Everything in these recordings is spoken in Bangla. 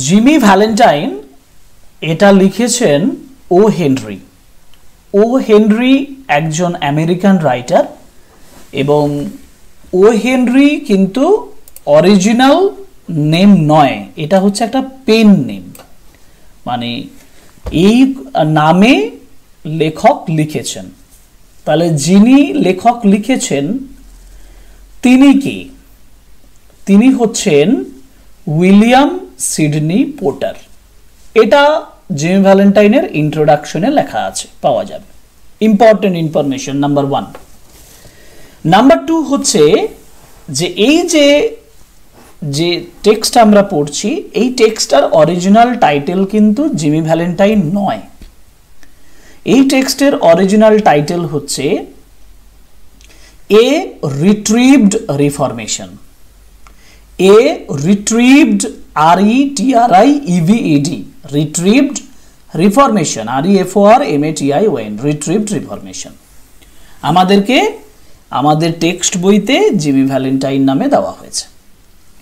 জিমি ভ্যালেন্টাইন এটা লিখেছেন ও হেনরি। ও হেনরি একজন আমেরিকান রাইটার এবং ও হেনরি কিন্তু অরিজিনাল নেম নয়, এটা হচ্ছে একটা পেন নেম, মানে এই নামে লেখক লিখেছেন। তাহলে যিনি লেখক লিখেছেন তিনি কি? তিনি হচ্ছেন উইলিয়াম সিডনি পোর্টার। এটা জিমি ভ্যালেন্টাইনের ইন্ট্রোডাকশনে লেখা আছে, পাওয়া যাবে। Important information number 1। নাম্বার 2 হচ্ছে যে এই যে টেক্সট আমরা পড়ছি, এই টেক্সটার অরিজিনাল টাইটেল কিন্তু জিমি ভ্যালেন্টাইন নয়। এই টেক্সটের অরিজিনাল টাইটেল হচ্ছে এ রিট্রিভড রিফরমেশন। এ রিট্রিভড RETRIEVED, রিট্রিভড রিফরমেশন, REFORMATION, রিট্রিভড রিফরমেশন আমাদেরকে আমাদের টেক্সট বইতে জিমি ভ্যালেন্টাইন নামে দেওয়া হয়েছে।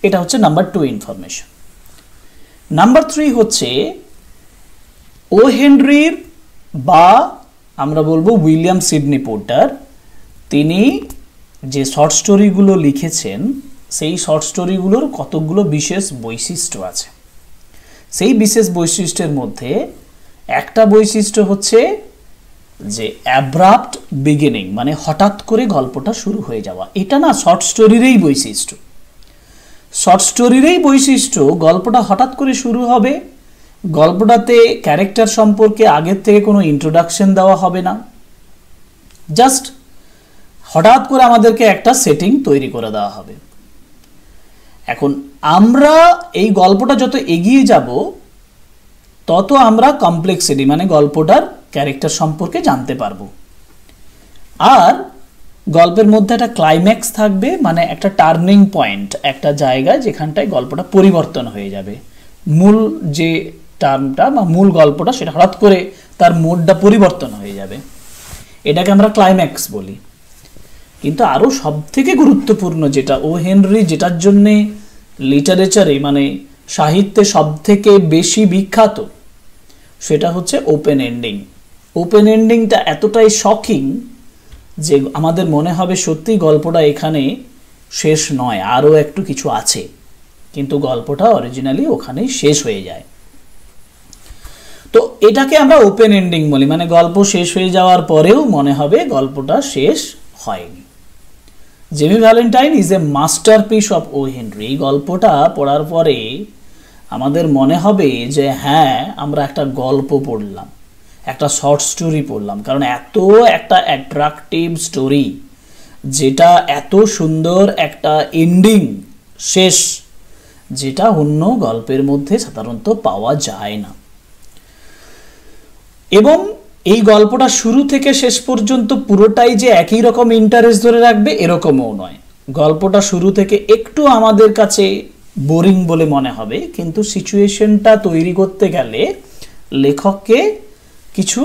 এটা হচ্ছে নাম্বার 2 ইনফরমেশন। নাম্বার 3 হচ্ছে ও হেনরির বা আমরা বলবো উইলিয়াম সিডনি পোর্টার, তিনি যে শর্ট স্টোরিগুলো লিখেছেন সেই শর্ট স্টোরিগুলোর কতগুলো বিশেষ বৈশিষ্ট্য আছে। সেই বিশেষ বৈশিষ্ট্যের মধ্যে একটা বৈশিষ্ট্য হচ্ছে যে অ্যাব্রাপ্ট বিগিনিং, মানে হঠাৎ করে গল্পটা শুরু হয়ে যাওয়া। এটা না শর্ট স্টোরিরই বৈশিষ্ট্য। শর্ট স্টোরিরই বৈশিষ্ট্য, গল্পটা হঠাৎ করে শুরু হবে, গল্পটাতে ক্যারেক্টার সম্পর্কে আগের থেকে কোনো ইন্ট্রোডাকশন দেওয়া হবে না, জাস্ট হঠাৎ করে আমাদেরকে একটা সেটিং তৈরি করে দেওয়া হবে। এখন আমরা এই গল্পটা যত এগিয়ে যাব তত আমরা কমপ্লেক্সিটি মানে গল্পটার ক্যারেক্টার সম্পর্কে জানতে পারবো। আর গল্পের মধ্যে একটা ক্লাইম্যাক্স থাকবে, মানে একটা টার্নিং পয়েন্ট, একটা জায়গা যেখানটায় গল্পটা পরিবর্তন হয়ে যাবে। মূল যে টার্মটা বা মূল গল্পটা সেটা হঠাৎ করে তার মোডটা পরিবর্তন হয়ে যাবে, এটাকে আমরা ক্লাইম্যাক্স বলি। কিন্তু আরও সব থেকে গুরুত্বপূর্ণ যেটা ও হেনরি যেটার জন্যে লিটারেচারে মানে সাহিত্যে সব থেকে বেশি বিখ্যাত, সেটা হচ্ছে ওপেন এন্ডিং। ওপেন এন্ডিংটা এতটাই শকিং যে আমাদের মনে হবে সত্যি গল্পটা এখানে শেষ নয়, আরও একটু কিছু আছে, কিন্তু গল্পটা অরিজিনালি ওখানেই শেষ হয়ে যায়। তো এটাকে আমরা ওপেন এন্ডিং বলি, মানে গল্প শেষ হয়ে যাওয়ার পরেও মনে হবে গল্পটা শেষ হয়নি। Jimmy Valentine is a masterpiece of O Henry. এই গল্পটা পড়ার পরে আমাদের মনে হবে যে হ্যাঁ, আমরা একটা গল্প পড়লাম, একটা শর্ট স্টোরি পড়লাম, কারণ এত একটা অ্যাট্রাকটিভ স্টোরি, যেটা এত সুন্দর একটা এন্ডিং, শেষ, যেটা অন্য গল্পের মধ্যে সাধারণত পাওয়া যায় না। এবং এই গল্পটা শুরু থেকে শেষ পর্যন্ত পুরোটাই যে একই রকম ইন্টারেস্ট ধরে রাখবে এরকমও নয়। গল্পটা শুরু থেকে একটু আমাদের কাছে বোরিং বলে মনে হবে, কিন্তু সিচুয়েশনটা তৈরি করতে গেলে লেখককে কিছু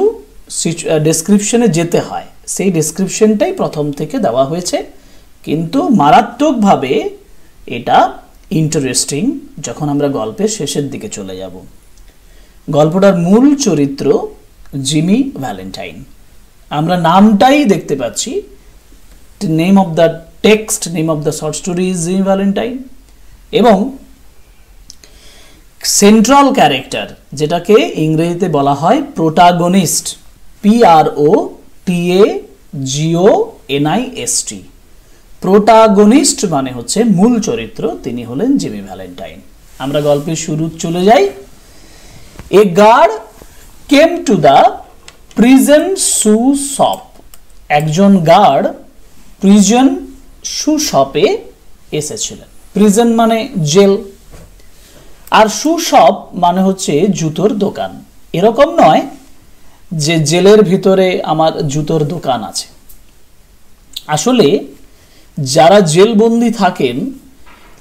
ডেসক্রিপশনে যেতে হয়, সেই ডেসক্রিপশনটাই প্রথম থেকে দেওয়া হয়েছে, কিন্তু মারাত্মকভাবে এটা ইন্টারেস্টিং যখন আমরা গল্পের শেষের দিকে চলে যাব। গল্পটার মূল চরিত্র জিমি ভ্যালেন্টাইন, আমরা নামটাই দেখতে পাচ্ছি, name of the text, name of the short story is Jimmy Valentine. এবং সেন্ট্রাল ক্যারেক্টার, যেটাকে ইংরেজিতে বলা হয় প্রোটাগনিস্ট, PROTAGONIST, প্রোটাগনিস্ট মানে হচ্ছে মূল চরিত্র, তিনি হলেন জিমি ভ্যালেন্টাইন। আমরা গল্পের শুরু চলে যাই। A guard came to the prison shoe shop. একজন গার্ড প্রিজন শু শপে এসেছিলেন। প্রিজন মানে জেল, আর শু শপ মানে হচ্ছে জুতোর দোকান। এরকম নয় যে জেলের ভিতরে আমার জুতোর দোকান আছে। আসলে যারা জেলবন্দি থাকেন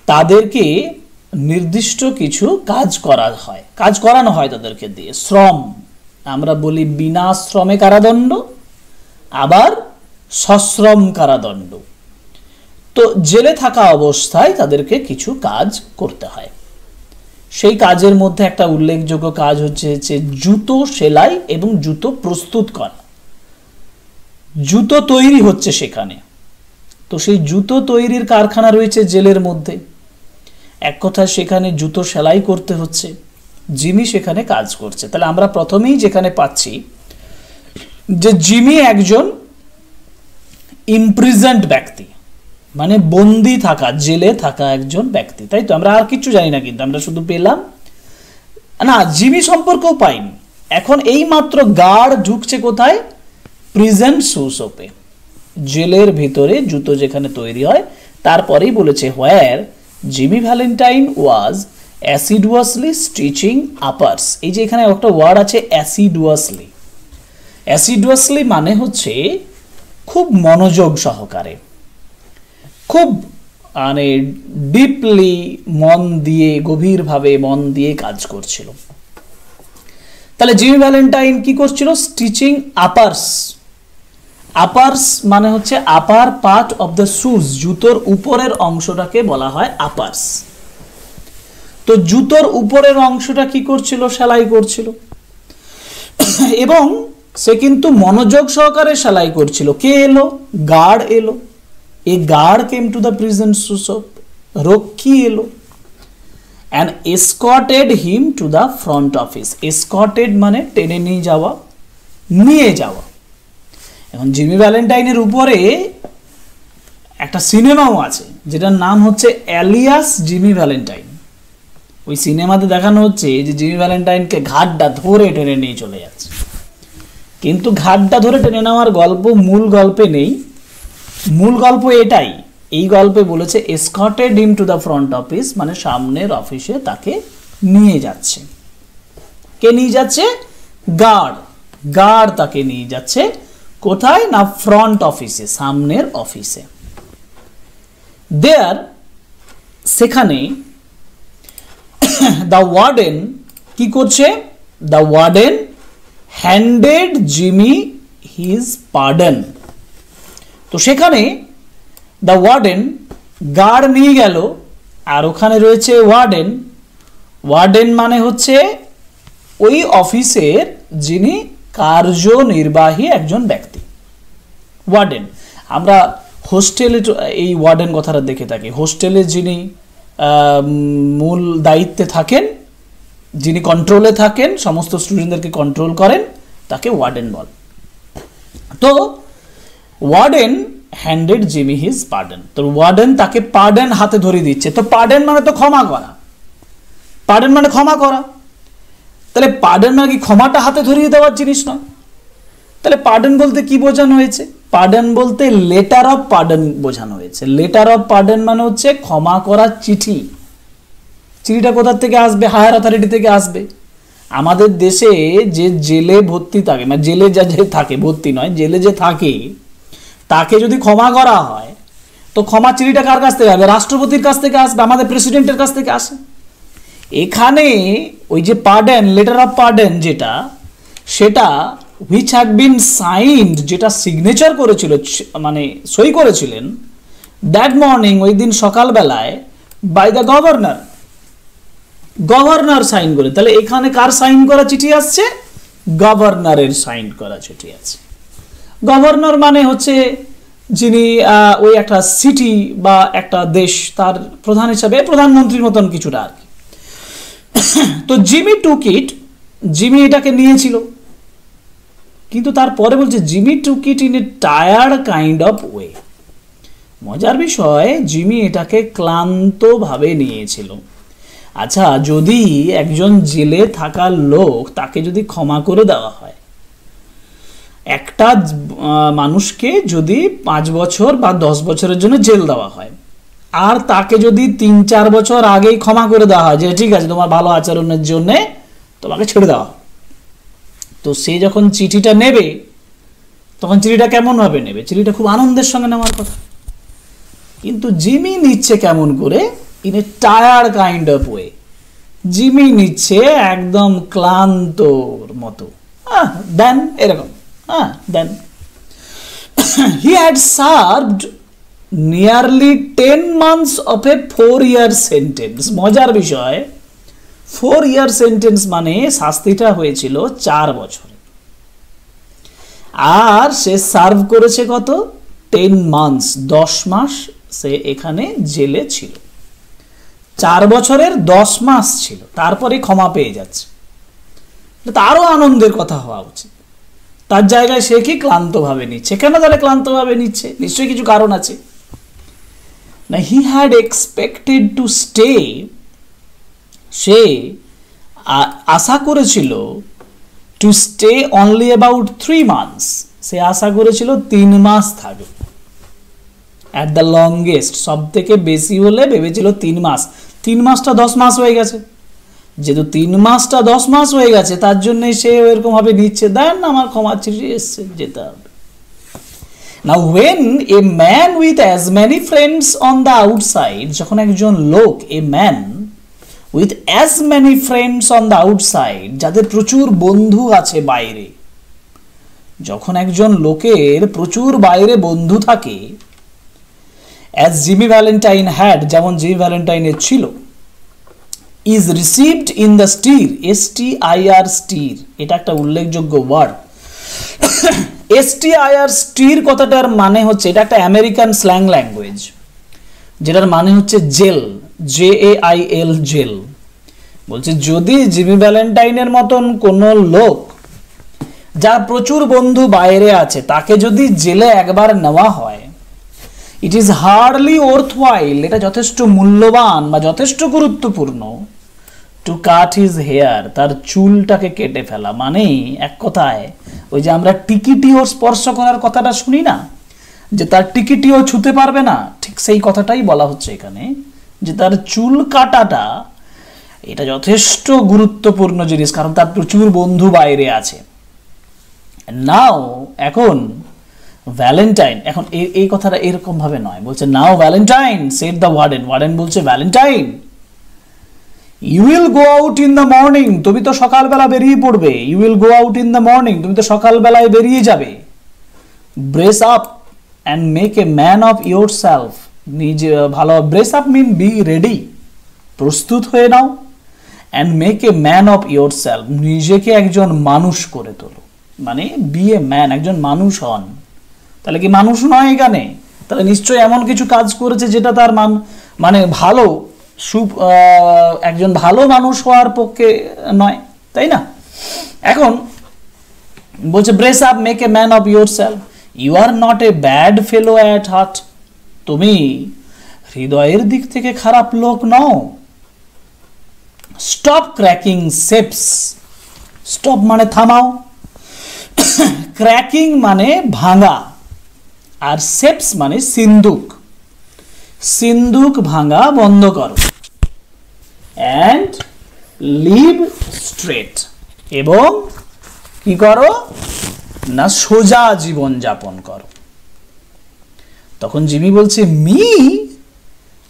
তাদেরকে নির্দিষ্ট কিছু কাজ করানো হয় তাদেরকে দিয়ে, শ্রম। আমরা বলি বিনা শ্রমে কারাদণ্ড, আবার সশ্রম কারাদণ্ড। তো জেলে থাকা অবস্থায় তাদেরকে কিছু কাজ করতে হয়। সেই কাজের মধ্যে একটা উল্লেখযোগ্য কাজ হচ্ছে যে জুতো সেলাই এবং জুতো প্রস্তুত করা, জুতো তৈরি হচ্ছে সেখানে। তো সেই জুতো তৈরির কারখানা রয়েছে জেলের মধ্যে, এক কথায় সেখানে জুতো সেলাই করতে হচ্ছে, জিমি সেখানে কাজ করছে। তাহলে আমরা প্রথমেই যেখানে পাচ্ছি যে জিমি একজন ইমপ্রিজেন্ট ব্যক্তি, মানে বন্দি থাকা, জেলে থাকা একজন ব্যক্তি, তাই তো? আমরা আর কিছু জানি না, কিন্তু আমরা শুধু পেলাম না, জিমি সম্পর্কেও পাইনি। এখন এই মাত্র গার্ড ঢুকছে কোথায়? প্রিজন সুসোপে, জেলের ভিতরে জুতো যেখানে তৈরি হয়। তারপরেই বলেছে হোয়ার জিমি ভ্যালেন্টাইন ওয়াজ অ্যাসিডুয়াসলি স্টিচিং আপার্স। এই যে এখানে একটা ওয়ার্ড আছে অ্যাসিডুয়াসলি, অ্যাসিডুয়াসলি মানে হচ্ছে খুব মনোযোগ সহকারে, খুব মানে ডিপলি মন দিয়ে, গভীরভাবে মন দিয়ে কাজ করছিল। তাহলে জিমি ভ্যালেন্টাইন কি করছিল? স্টিচিং আপার্স। আপার্স মানে হচ্ছে আপার পার্ট অফ দ্য শুজ, জুতোর উপরের অংশটাকে বলা হয় আপার্স। তো জুতোর উপরের অংশটা কি করছিল? সেলাই করছিল, এবং সে কিন্তু মনোযোগ সহকারে সেলাই করছিল। কে এলো? গার্ড এলো। A guard came to the prison shoe shop, রক্ষী এলো, and escorted him to the front office. escorted মানে টেনে নিয়ে যাওয়া, নিয়ে যাওয়া। এখন জিমি ভ্যালেন্টাইনের উপরে একটা সিনেমাও আছে যেটার নাম হচ্ছে অ্যালিয়াস জিমি ভ্যালেন্টাইন। ওই সিনেমাতে দেখানো হচ্ছে যে জিমি ভ্যালেন্টাইনকে ঘাটটা ধরে টেনে নিয়ে চলে যাচ্ছে, কিন্তু ঘাটটা ধরে টেনে নেওয়ার গল্প মূল গল্পে নেই। মূল গল্প এটাই, এই গল্পে বলেছে escorted him to the front office, মানে সামনের অফিসে তাকে নিয়ে যাচ্ছে। কে নিয়ে যাচ্ছে? গার্ড। গার্ড তাকে নিয়ে যাচ্ছে কোথায়? না ফ্রন্ট অফিসে, সামনের অফিসে। দেয়ার, সেখানে দ্য ওয়ার্ডেন কি করছে? The warden handed Jimmy his pardon. তো সেখানে দ্য ওয়ার্ডেন, গার্ড নিয়ে গেল, আর ওখানে রয়েছে ওয়ার্ডেন। ওয়ার্ডেন মানে হচ্ছে ওই অফিসের যিনি কার্যনির্বাহী একজন ব্যক্তি, ওয়ার্ডেন। আমরা হোস্টেলে এই ওয়ার্ডেন কথাটা দেখে থাকি। হোস্টেলে যিনি মূল দায়িত্বে থাকেন, যিনি কন্ট্রোলে থাকেন, সমস্ত স্টুডেন্টদেরকে কন্ট্রোল করেন, তাকে ওয়ার্ডেন বল। তো warden handed Jimmy his pardon. তো ওয়ার্ডেন তাকে পার্ডন হাতে ধরে দিচ্ছে। তো পার্ডন মানে তো ক্ষমা করা, পার্ডন মানে ক্ষমা করা। তাহলে পার্ডন মানে কি ক্ষমাটা হাতে ধরিয়ে দেওয়ার জিনিস নয়? তাহলে পার্ডন বলতে কি বোঝানো হয়েছে? পার্ডন বলতে লেটার অফ পার্ডন বোঝানো হয়েছে। লেটার অফ পার্ডন মানে হচ্ছে ক্ষমা করার চিঠি। চিঠিটা কোথা থেকে আসবে? হায়ার অথরিটি থেকে আসবে। আমাদের দেশে যে জেলে ভর্তি থাকে, মানে জেলে যা যে থাকে, ভর্তি নয়, জেলে যে থাকে, তাকে যদি ক্ষমা করা হয় তো ক্ষমা চিঠিটা কার কাছ থেকে আসবে? রাষ্ট্রপতির কাছ থেকে আসবে, আমাদের প্রেসিডেন্টের কাছ থেকে আসে। এখানে ওই যে পার্ডন, লেটার অফ পার্ডন যেটা, সেটা which had been signed, যেটা সিগনেচার করেছিল, মানে সই করেছিলেন দ্যাট মর্নিং, ওই দিন সকালবেলায়, by the governor. Governor sign করে। তাহলে এখানে কার সাইন করা চিঠি আসছে? গভর্নরের সাইন করা চিঠি আছে। গভর্নর মানে হচ্ছে যিনি ওই একটা সিটি বা একটা দেশ, তার প্রধান হিসাবে, প্রধানমন্ত্রীর মতন কিছুটা আর কি। তো জিমি টুক ইট, জিমি এটাকে নিয়েছিল, কিন্তু তারপরে বলছে Jimmy took it in a tired kind of way. মজার বিষয়, জিমি এটাকে ক্লান্তভাবে নিয়েছিল। আচ্ছা, যদি একজন জেলে থাকা লোক, তাকে যদি ক্ষমা করে দেওয়া হয়, একটা মানুষকে যদি 5 বছর বা 10 বছরের জন্য জেল দেওয়া হয়, আর তাকে যদি 3-4 বছর আগেই ক্ষমা করে দেওয়া হয় যে ঠিক আছে তোমার ভালো আচরণের জন্য তোমাকে ছেড়ে দেওয়া, তো সে যখন চিঠিটা নেবে তখন চিঠিটা কেমন ভাবে নেবে? চিঠিটা খুব আনন্দের সঙ্গে নেওয়ার কথা। কিন্তু জিমি নিচ্ছে কেমন করে? In a tired kind of way. Jimmy নিচ্ছে একদম ক্লান্তর মতো। দেন এরকম, then he had served nearly 10 months of a 4-year sentence. মজার বিষয়, 4 ইয়ার সেন্টেন্স মানে শাস্তিটা হয়েছিল 4 বছর, আর সে সার্ভ করেছে কত? 10 মান্থস, 10 মাস সে এখানে জেলে ছিল। 4 বছরের 10 মাস ছিল, তারপরে ক্ষমা পেয়ে যাচ্ছে। তারও আনন্দের কথা হওয়া উচিত। তার জায়গায় সে কি ক্লান্তভাবে নিচ্ছে? কেন তাহলে ক্লান্তভাবে নিচ্ছে? নিশ্চয়ই কিছু কারণ আছে না। He had expected to stay, সে আশা করেছিল to stay only about 3 months, সে আশা করেছিল 3 মাস থাকবে। অ্যাট দ্য লংগেস্ট, সব থেকে বেশি হলে ভেবেছিল 3 মাস। 3 মাসটা 10 মাস হয়ে গেছে, যেহেতু 3 মাসটা 10 মাস হয়ে গেছে তার জন্য সে এরকম ভাবে নিচ্ছে, দেন আমার ক্ষমা চিঠি এসছে, যেতে হবে। Now when a man with as many friends on the outside, যখন একজন লোক, a man with as many friends on the outside, যাদের প্রচুর বন্ধু আছে বাইরে, যখন একজন লোকের প্রচুর বাইরে বন্ধু থাকে, as Jimmy Valentine had, যেমন জিমি ভ্যালেন্টাইনের ছিল, is received in the stir, STIR, stir, এটা একটা উল্লেখযোগ্য ওয়ার্ড। STIR, stir কথাটার মানে হচ্ছে, এটা একটা আমেরিকান স্ল্যাং ল্যাঙ্গুয়েজ, যেটার মানে হচ্ছে জেল, JAIL, জেল। বলছে যদি জিমি ভ্যালেন্টাইনের মতন কোন লোক যার প্রচুর বন্ধু বাইরে আছে, তাকে যদি জেলে একবার নেওয়া হয়, ইট ইজ হার্ডলি ওর্থওয়াইল, এটা যথেষ্ট মূল্যবান বা যথেষ্ট গুরুত্বপূর্ণ, টু কাট হিজ হেয়ার, তার চুলটাকে কেটে ফেলা। মানে এক কথায় ওই যে আমরা টিকিটিও স্পর্শ করার কথাটা শুনি না, যে তার টিকিটিও ছুতে পারবে না, ঠিক সেই কথাটাই বলা হচ্ছে এখানে, যে তার চুল কাটাটা এটা যথেষ্ট গুরুত্বপূর্ণ জিনিস, কারণ তার প্রচুর বন্ধু বাইরে আছে। নাও, এখন ভ্যালেন্টাইন, এখন এই কথাটা এরকম ভাবে নয়, বলছে now Valentine said the warden, warden বলছে Valentine you will go out in the morning, তুমি তো সকালবেলা বেরিয়ে পড়বে, you will go out in the morning, তুমি তো সকালবেলায় বেরিয়ে যাবে। Brace up and make a man of yourself, নিজে ভালো, brace up mean be ready, প্রস্তুত হয়ে নাও, and make a man of yourself, নিজেকে একজন মানুষ করে তোলো, মানে বি এ ম্যান, একজন মানুষ হন। তাহলে কি মানুষ নয় এখানে? তাহলে নিশ্চয়ই এমন কিছু কাজ করেছে যেটা তার মানে ভালো, একজন ভালো মানুষ হওয়ার পক্ষে নয়, তাই না? এখন বলছে brace up, make a man of yourself, you are not a bad fellow at heart, তুমি হৃদয়ের দিক থেকে খারাপ লোক নও। স্টপ ক্র্যাকিং সেপস, স্টপ মানে থামাও, ক্র্যাকিং মানে ভাঙা, আর সেপস মানে সিন্দুক, সিন্দুক ভাঙা বন্ধ করো। অ্যান্ড লিভ স্ট্রেট, এবং কি করো না, সোজা জীবন যাপন করো। তখন জিমি বলছে মি,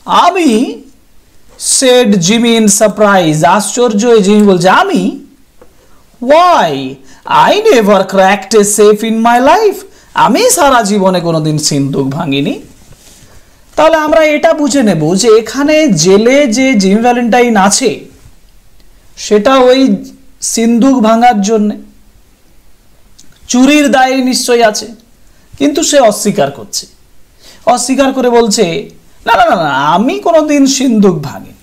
আমি, সেড জিমি ইন সারপ্রাইজ, আশ্চর্য হয়ে জিমি বলছে আমি, why, I never cracked a safe in my life, আমি সারা জীবনে কোনোদিন সিন্দুক ভাঙিনি। তাহলে আমরা এটা বুঝে নেব যে এখানে জেলে যে জিমি ভ্যালেন্টাইন আছে সেটা ওই সিন্দুক ভাঙার জন্য, চুরির দায়ে নিশ্চয়ই আছে, কিন্তু সে অস্বীকার করছে, অস্বীকার করে বলছে না না না, আমি কোনোদিন সিন্দুক ভাঙি।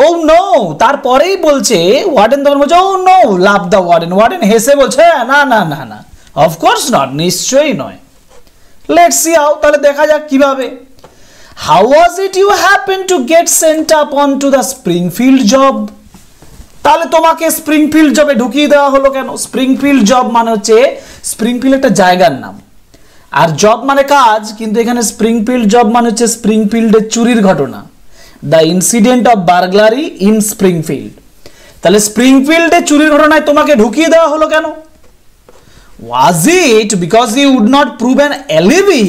ও নো, তারপরেই বলছে ওয়ার্ডেন, তখন বলছে oh no, laughed the warden, warden হেসে বলছে না না না না, অফকোর্স নট, নিশ্চয়ই নয়। লেটস সি হাউ, তাহলে দেখা যাক কিভাবে। How was it you happen to get sent up on to the Springfield job, তাহলে তোমাকে স্প্রিংফিল্ড জবে ঢুকিয়ে দেওয়া হলো কেন? স্প্রিংফিল্ড জব মানে হচ্ছে, স্প্রিংফিল্ড একটা জায়গার নাম, আর জব মানে কাজ, কিন্তু এখানে স্প্রিংফিল্ড জব মানে হচ্ছে স্প্রিংফিল্ডের চুরির ঘটনা, the incident of burglary in Springfield. তাহলে স্প্রিংফিল্ডে চুরির ঘটনায় তোমাকে ঢুকিয়ে দেওয়া হলো কেন? Was it because you would not prove an alibi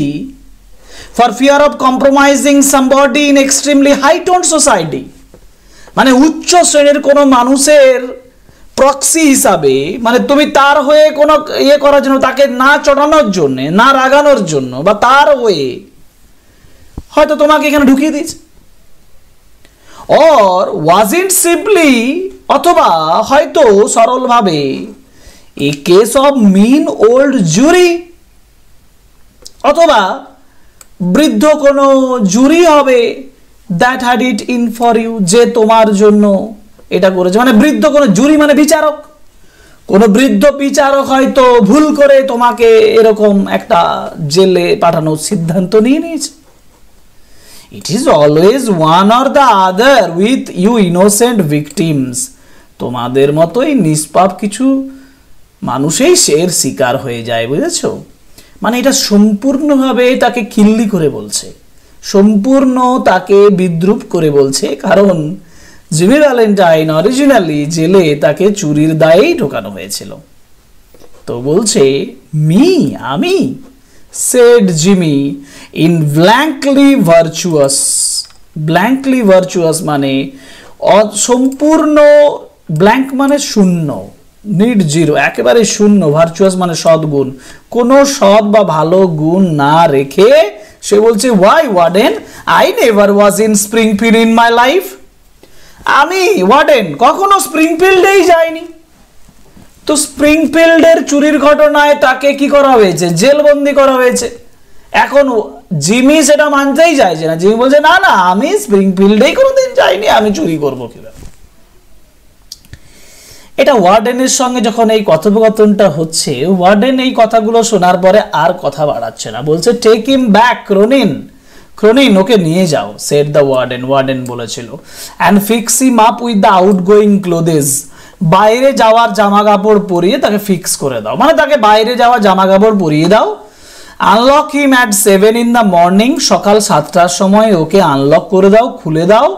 for fear of compromising somebody in extremely high toned society? মানে উচ্চ শ্রেণীর কোনো মানুষের প্রক্সি হিসাবে, মানে তুমি তার হয়ে কোনো ইয়ে করার জন্য, তাকে না চড়ানোর জন্য, না রাগানোর জন্য, বা তার হয়ে হয়তো তোমাকে এখানে ঢুকিয়ে দিয়েছে। or was it simply অথবা হয়তো সরলভাবে a case of mean old jury, অথবা বৃদ্ধ কোনো জুরি হবে that had it in for you, যে তোমার জন্য এটা করেছে। মানে বৃদ্ধ কোনো জুরি মানে বিচারক, কোনো বৃদ্ধ বিচারক হয়তো ভুল করে তোমাকে এরকম একটা জেলে পাঠানোর সিদ্ধান্ত নিয়ে নিয়েছে। It is always one or the other with you innocent victims, তোমাদের মতোই নিষ্পাপ কিছু মানুষই এর শিকার হয়ে যায়, বুঝেছো? মানে এটা সম্পূর্ণভাবে তাকে খিল্লি করে বলছে, সম্পূর্ণ তাকে বিদ্রুপ করে বলছে, কারণ জিমি ভ্যালেন্টাইন অরিজিনালি জেলে তাকে চুরির দায়েই ঢোকানো হয়েছিল। তো বলছে মি, আমি, said Jimmy in blankly virtuous. Blankly virtuous মানে সম্পূর্ণ, ব্ল্যাঙ্ক মানে শূন্য, নিড জিরো, একেবারে শূন্য, ভার্চুয়াস মানে সদ্গুণ, কোনো সৎ বা ভালো গুণ না রেখে সে বলছে why warden I never was in Springfield in my life, আমি ওয়ার্ডেন কখনো স্প্রিংফিল্ডেই যাইনি। তো স্প্রিংফিল্ডের চুরির ঘটনায় তাকে কি করা হয়েছে? জেলবন্দি করা হয়েছে। এখন জিমি সেটা মানতেই চাইছে না, জিমি বলছে না না আমি স্প্রিংফিল্ডেই কোনোদিন যাইনি, আমি চুরি করবো কিভাবে? এটা ওয়ার্ডেনের সঙ্গে যখন এই কথোপকথনটা হচ্ছে, ওয়ার্ডেন এই কথাগুলো শোনার পরে আর কথা বাড়াচ্ছে না, বলছে take him back Cronin, Cronin ওকে নিয়ে যাও, সেড দ্য ওয়ার্ডেন, ওয়ার্ডেন বলেছিল, and fix him up with the outgoing clothes, বাইরে যাওয়ার জামা কাপড় পরিয়ে তাকে ফিক্স করে দাও, মানে তাকে বাইরে যাওয়ার জামা কাপড় পরিয়ে দাও। Unlock him at 7 in the morning, সকাল 7টার সময় ওকে আনলক করে দাও, খুলে দাও।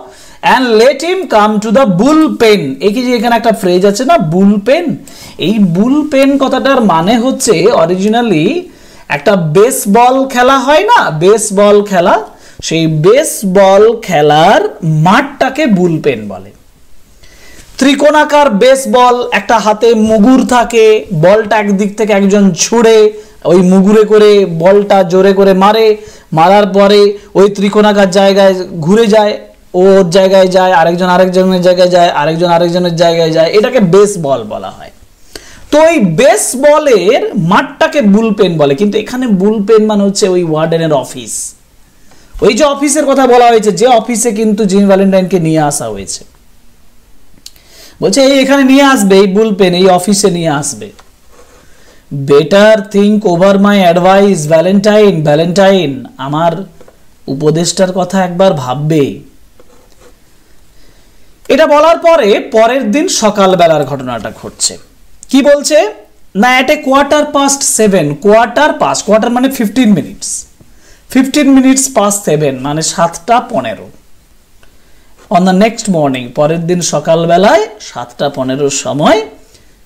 and let him come to the bullpen, এই যে এখানে একটা ফ্রেজ আছে না বুলপেন, এই বুলপেন কথাটার মানে হচ্ছে অরিজিনালি একটা বেসবল খেলা হয় না, বেসবল খেলা, সেই বেসবল খেলার মাঠটাকে বুলপেন বলে। ত্রিকোণাকার বেসবল, একটা হাতে মুগুর থাকে, বলটা একদিক থেকে একজন ছুড়ে ওই মুগুরে করে বলটা জোরে করে মারে, মারার পরে ওই ত্রিকোণাকার জায়গায় ঘুরে যায়, ওর জায়গায় যায়, আরেকজন আরেকজনের জায়গায় যায়, আরেকজন আরেকজনের জায়গায় যায়, এটাকে বেসবল বলা হয়। তো এই বেসবলের মাঠটাকে বুলপেন বলে, কিন্তু এখানে বুলপেন মানে হচ্ছে ওই ওয়ার্ডেনের অফিস, ওই যে অফিসের কথা বলা হয়েছে, যে অফিসে কিন্তু জিমি ভ্যালেন্টাইনকে নিয়ে আসা হয়েছে, বলছে এই এখানে নিয়ে আসবে, এই বুলপেন এই অফিসে নিয়ে আসবে। Better think over my advice Valentine, Valentine আমার উপদেশটার কথা একবার ভাববে। এটা বলার পরে পরের দিন সকালবেলার ঘটনাটা ঘটছে। কি বলছে না, এট এ 7:15, কোয়ার্টার মানে 15 মিনিটস, 15 minutes past 7 মানে 7:15 অন দ্য নেক্সট মর্নিং, পরের দিন সকালবেলায় 7:15 সময়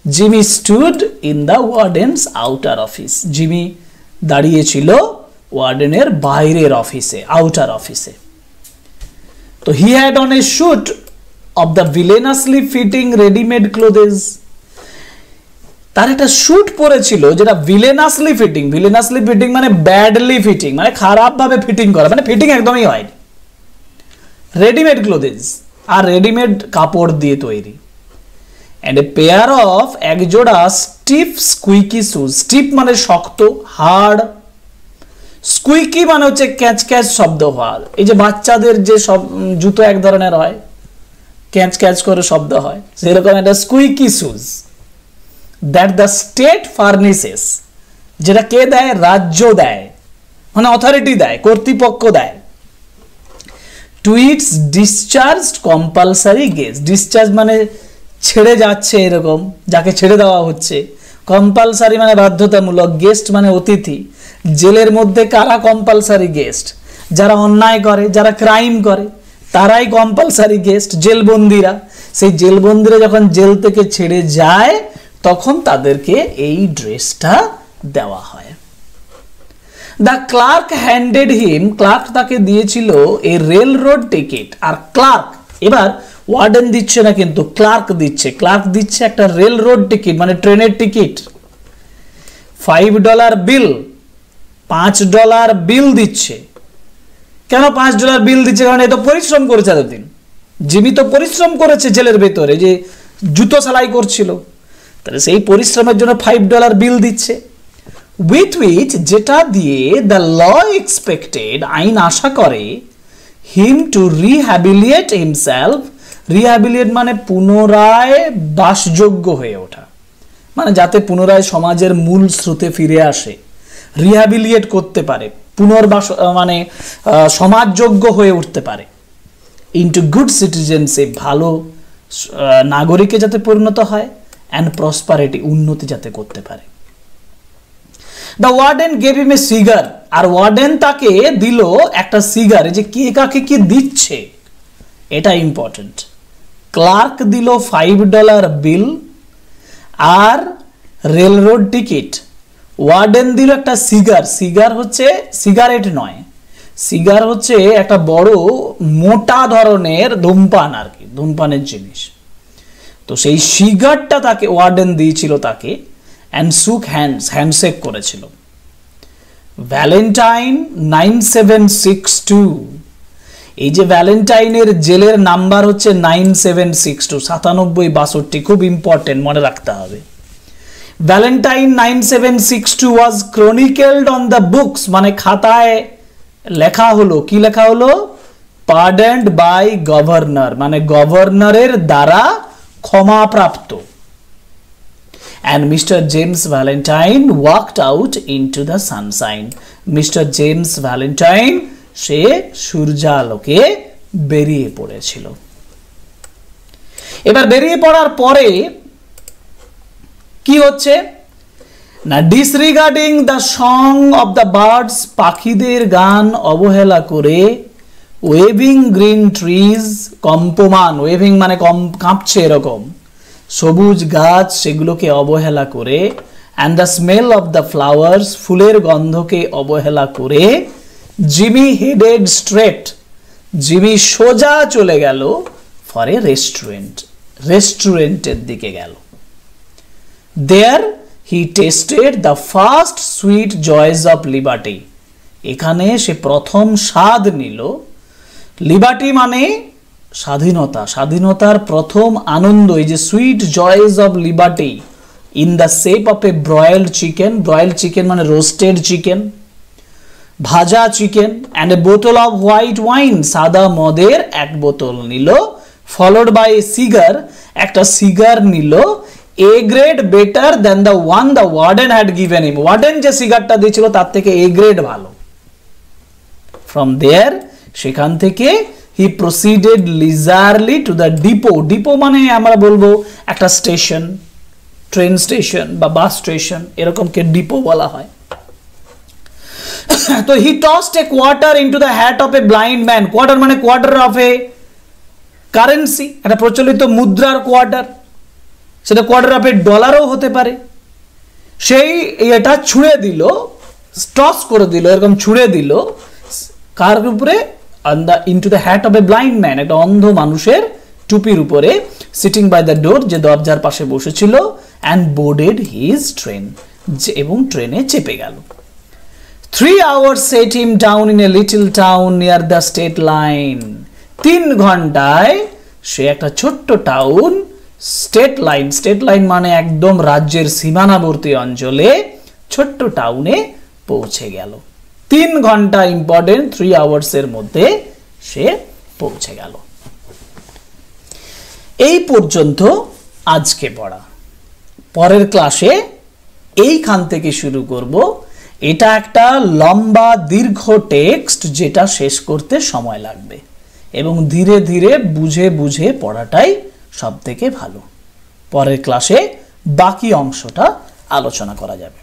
Jimmy stood in the warden's outer office, Jimmy দাঁড়িয়েছিল ওয়ার্ডেনের বাইরের অফিসে, আউটার অফিসে। তো he had on a suit of the villainously fitting ready-made clothes, তার একটা শুট পরেছিল যেটা villainously fitting, villainously fitting মানে badly fitting, মানে খারাপ ভাবে ফিটিং করা, মানে ফিটিং একদমই হয়নি, রেডিমেড ক্লোথেস আর রেডিমেড কাপড় দিয়ে তৈরি, and a pair of একজোড়া stiff squeaky shoes, stiff মানে শক্ত, হার্ড, স্কুইকি মানে হচ্ছে ক্যাচ ক্যাচ শব্দ হওয়ার, এই যে বাচ্চাদের যে সব জুতো এক ধরনের হয়, ক্যাচ ক্যাচ করে শব্দ হয়, সেরকম একটা স্কুইকি শুজ, দ্যাট দ্য স্টেট ফার্নিসেস, যেটা কে দেয়? রাজ্য দেয়, মানে অথরিটি দেয়, কর্তৃপক্ষ দেয়। To its discharged compulsory guest, discharge মানে ছেড়ে যাচ্ছে এরকম, যাকে ছেড়ে দেওয়া হচ্ছে, কম্পালসারি মানে বাধ্যতামূলক, গেস্ট মানে অতিথি। জেলের মধ্যে কারা কম্পালসারি গেস্ট? যারা অন্যায় করে, যারা ক্রাইম করে, তারাই কম্পালসারি গেস্ট, জেলবন্দিরা। সেই জেলবন্দিরা যখন জেল থেকে ছেড়ে যায় তখন তাদেরকে এই ড্রেসটা দেওয়া হয়। The clerk handed him, clerk তাকে দিয়েছিল এ রেল রোড টিকিট, আর ক্লার্ক এবার ওয়ার্ডেন দিচ্ছে না কিন্তু ক্লার্ক দিচ্ছে, ক্লার্ক দিচ্ছে একটা রেল রোড টিকিট মানে ট্রেনের টিকিট, $5 বিল, $5 বিল দিচ্ছে। কেন $5 বিল দিচ্ছে? কারণ এত পরিশ্রম করেছে এতদিন, জিমি তো পরিশ্রম করেছে জেলের ভেতরে, যে জুতো সেলাই করছিল, তাহলে সেই পরিশ্রমের জন্য $5 বিল দিচ্ছে। উইথ উইচ, যেটা দিয়ে দ্য ল এক্সপেক্টেড, আইন আশা করে, হিম টু রিহ্যাবিলিয়েট হিমসেলফ। রিহ্যাবিলিয়েট মানে পুনরায় বাসযোগ্য হয়ে ওঠা, মানে যাতে পুনরায় সমাজের মূল স্রোতে ফিরে আসে, রিহ্যাবিলিয়েট করতে পারে, পুনর্বাস মানে সমাজযোগ্য হয়ে উঠতে পারে। ইনটু গুড সিটিজেনশিপ, ভালো নাগরিকে যাতে পরিণত হয়, অ্যান্ড প্রসপারিটি, উন্নতি যাতে করতে পারে। The warden gave him a cigar, আর ওয়ার্ডেন তাকে দিল একটা সিগার। এই যে কে কাকে কি দিচ্ছে এটা ইম্পর্টেন্ট। ক্লার্ক দিল $5 বিল আর রেলরোড টিকিট। ওয়ার্ডেন দিল একটা সিগার। সিগার হচ্ছে সিগারেট নয়, সিগার হচ্ছে একটা বড় মোটা ধরনের ধূমপান আর কি, ধূমপানের জিনিস। তো সেই সিগারটা তাকে ওয়ার্ডেন দিয়েছিল তাকে, অ্যান্ড শুক হ্যান্ডস, হ্যান্ডশেক করেছিল। ভ্যালেন্টাইন 9762, এই যে ভ্যালেন্টাইনের জেলের নাম্বার হচ্ছে 9762, 9762, খুব ইম্পর্টেন্ট, মনে রাখতে হবে। Valentine 9762 was chronicled on the books, মানে খাতায় লেখা হলো, কি লেখা হলো? পার্ডেন্ড বাই গভর্নর, মানে গভর্নরের দ্বারা ক্ষমাপ্রাপ্ত। And Mr. James Valentine walked out into the sunshine. Mr. James Valentine সে সূর্যালোকে বেরিয়ে পড়েছিল। এবার বেরিয়ে পড়ার পরে কি হচ্ছে না, disregarding the song of the birds, পাখিদের গান অবহেলা করে, ওয়েভিং গ্রিন ট্রিজ, কম্পমান, ওয়েভিং মানে কাঁপছে এরকম, সবুজ গাছ সেগুলোকে অবহেলা করে, and the smell of the flowers, ফুলের গন্ধকে অবহেলা করে, জিমি হেডেড স্ট্রেট, জিমি সোজা চলে গেল ফর এ রেস্টুরেন্ট, রেস্টুরেন্টের দিকে গেল। There he tasted the first sweet joys of liberty, এখানে সে প্রথম স্বাদ নিল। লিবার্টি মানে স্বাধীনতা, স্বাধীনতার প্রথম আনন্দ, এই যে sweet joys of liberty, in the shape of a broiled chicken, broiled chicken মানে রোস্টেড চিকেন, ভাজা chicken, and a bottle of white wine, সাদা মদের এক বোতল নিল, ফলোড বাই এ সিগার, একটা সিগার নিল, a grade better than the one the warden had given him, ওয়ার্ডেন যে সিগারটা দিয়েছিল তার থেকে এ গ্রেড ভালো। ফ্রম দেয়ার, সেখান থেকে he proceeded leisurely to the depot, depot মানে আমরা বলবো একটা স্টেশন, ট্রেন স্টেশন বা বাস স্টেশন, এরকমকে ডিপো বলা হয়। তো he tossed a quarter into the hat of a blind man, quarter মানে কোয়ার্টার অফ এ কারেন্সি, একটা প্রচলিত মুদ্রার কোয়ার্টার, সেটা কোয়ার্টার অফ এ ডলারও হতে পারে। সেই এটা ছুঁড়ে দিল, টস করে দিল, এরকম ছুঁড়ে দিল কার উপরে? Into the hat of a blind man, একটা অন্ধ মানুষের টুপির উপরে, সিটিং বাই দ্য ডোর, যে দরজার পাশে বসেছিল, অ্যান্ড বোর্ডেড হিজ ট্রেন, এবং ট্রেনে চেপে গেল। 3 hours set him down in a little town near the state line, 3 ঘন্টায় সে একটা ছোট্ট town, state line, state line মানে একদম রাজ্যের সীমানাবর্তী অঞ্চলে, ছোট্ট টাউনে পৌঁছে গেল। 3 ঘন্টা ইম্পর্টেন্ট, 3 hours এর মধ্যে সে পৌঁছে গেল। এই পর্যন্ত আজকে পড়া। পরের ক্লাসে এইখান থেকে শুরু করব। এটা একটা লম্বা দীর্ঘ টেক্সট, যেটা শেষ করতে সময় লাগবে, এবং ধীরে ধীরে বুঝে বুঝে পড়াটাই সব থেকে ভালো। পরের ক্লাসে বাকি অংশটা আলোচনা করা যাবে।